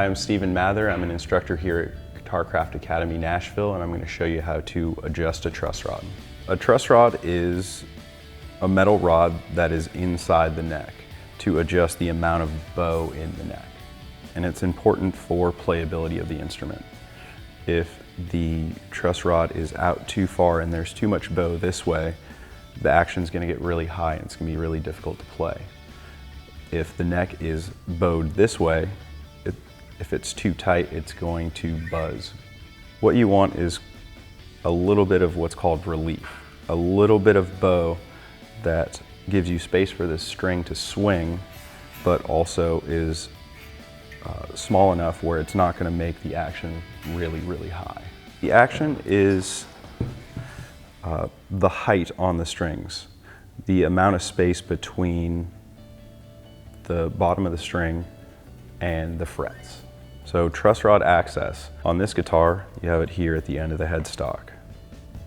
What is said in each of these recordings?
Hi, I'm Steven Mather. I'm an instructor here at Guitarcraft Academy, Nashville, and I'm going to show you how to adjust a truss rod. A truss rod is a metal rod that is inside the neck to adjust the amount of bow in the neck. And it's important for playability of the instrument. If the truss rod is out too far and there's too much bow this way, the action's going to get really high and it's going to be really difficult to play. If the neck is bowed this way, if it's too tight, it's going to buzz. What you want is a little bit of what's called relief, a little bit of bow that gives you space for this string to swing, but also is small enough where it's not going to make the action really, really high. The action is the height on the strings, the amount of space between the bottom of the string and the frets. So truss rod access. On this guitar, you have it here at the end of the headstock.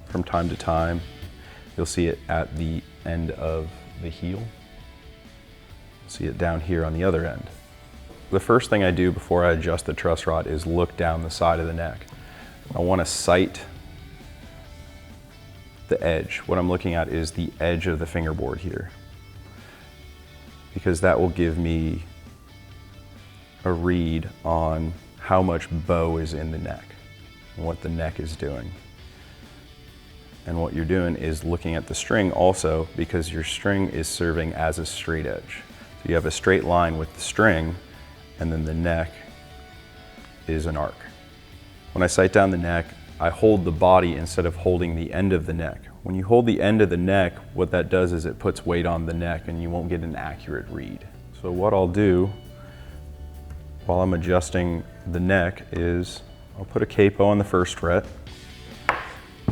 From time to time, you'll see it at the end of the heel. You'll see it down here on the other end. The first thing I do before I adjust the truss rod is look down the side of the neck. I want to sight the edge. What I'm looking at is the edge of the fingerboard here, because that will give me a read on how much bow is in the neck and what the neck is doing. And what you're doing is looking at the string also, because your string is serving as a straight edge. So you have a straight line with the string, and then the neck is an arc. When I sight down the neck, I hold the body instead of holding the end of the neck. When you hold the end of the neck, what that does is it puts weight on the neck and you won't get an accurate read. So what I'll do while I'm adjusting the neck is I'll put a capo on the first fret.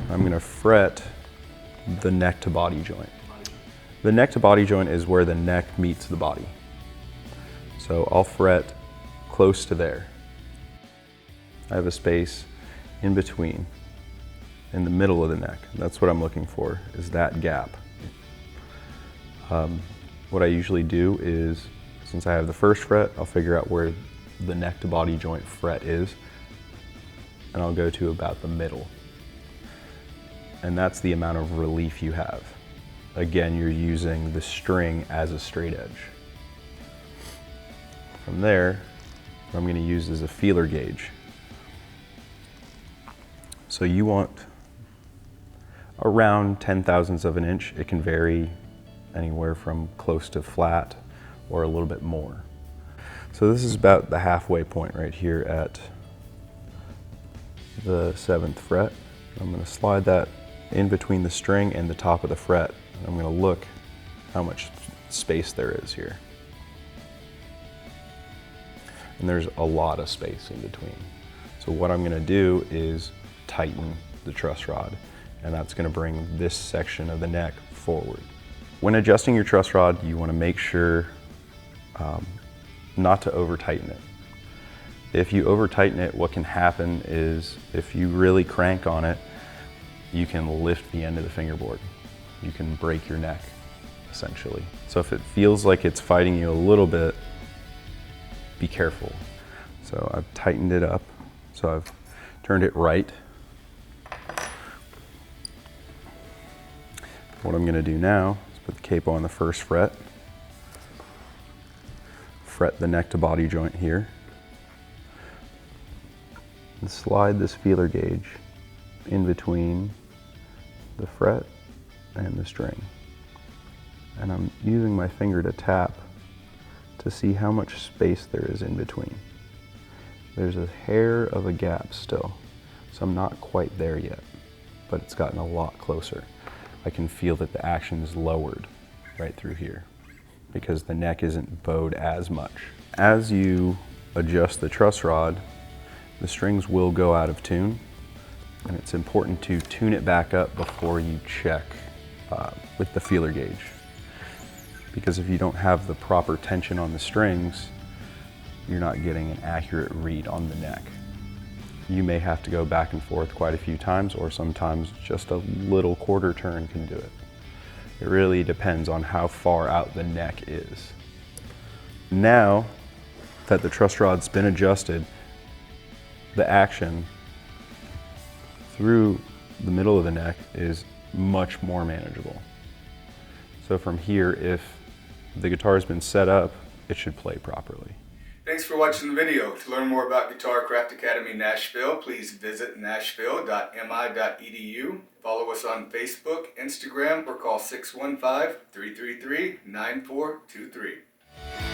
I'm going to fret the neck to body joint. The neck to body joint is where the neck meets the body. So I'll fret close to there. I have a space in between, in the middle of the neck. That's what I'm looking for, is that gap. What I usually do is, since I have the first fret, I'll figure out where the neck to body joint fret is, and I'll go to about the middle. And that's the amount of relief you have. Again, you're using the string as a straight edge. From there, what I'm going to use is a feeler gauge. So you want around 10/1000ths of an inch. It can vary anywhere from close to flat or a little bit more. So this is about the halfway point right here at the 7th fret. I'm going to slide that in between the string and the top of the fret. And I'm going to look how much space there is here. And there's a lot of space in between. So what I'm going to do is tighten the truss rod, and that's going to bring this section of the neck forward. When adjusting your truss rod, you want to make sure not to over tighten it. If you over tighten it, what can happen is if you really crank on it, you can lift the end of the fingerboard. You can break your neck, essentially. So if it feels like it's fighting you a little bit, be careful. So I've tightened it up, so I've turned it right. What I'm going to do now is put the capo on the first fret, fret the neck to body joint here, and slide this feeler gauge in between the fret and the string. And I'm using my finger to tap to see how much space there is in between. There's a hair of a gap still, so I'm not quite there yet, but it's gotten a lot closer. I can feel that the action is lowered right through here because the neck isn't bowed as much. As you adjust the truss rod, the strings will go out of tune, and it's important to tune it back up before you check with the feeler gauge. Because if you don't have the proper tension on the strings, you're not getting an accurate read on the neck. You may have to go back and forth quite a few times, or sometimes just a little quarter turn can do it. It really depends on how far out the neck is. Now that the truss rod's been adjusted, the action through the middle of the neck is much more manageable. So from here, if the guitar has been set up, it should play properly. Thanks for watching the video. To learn more about Guitar Craft Academy Nashville, please visit nashville.mi.edu. Follow us on Facebook, Instagram, or call 615-333-9423.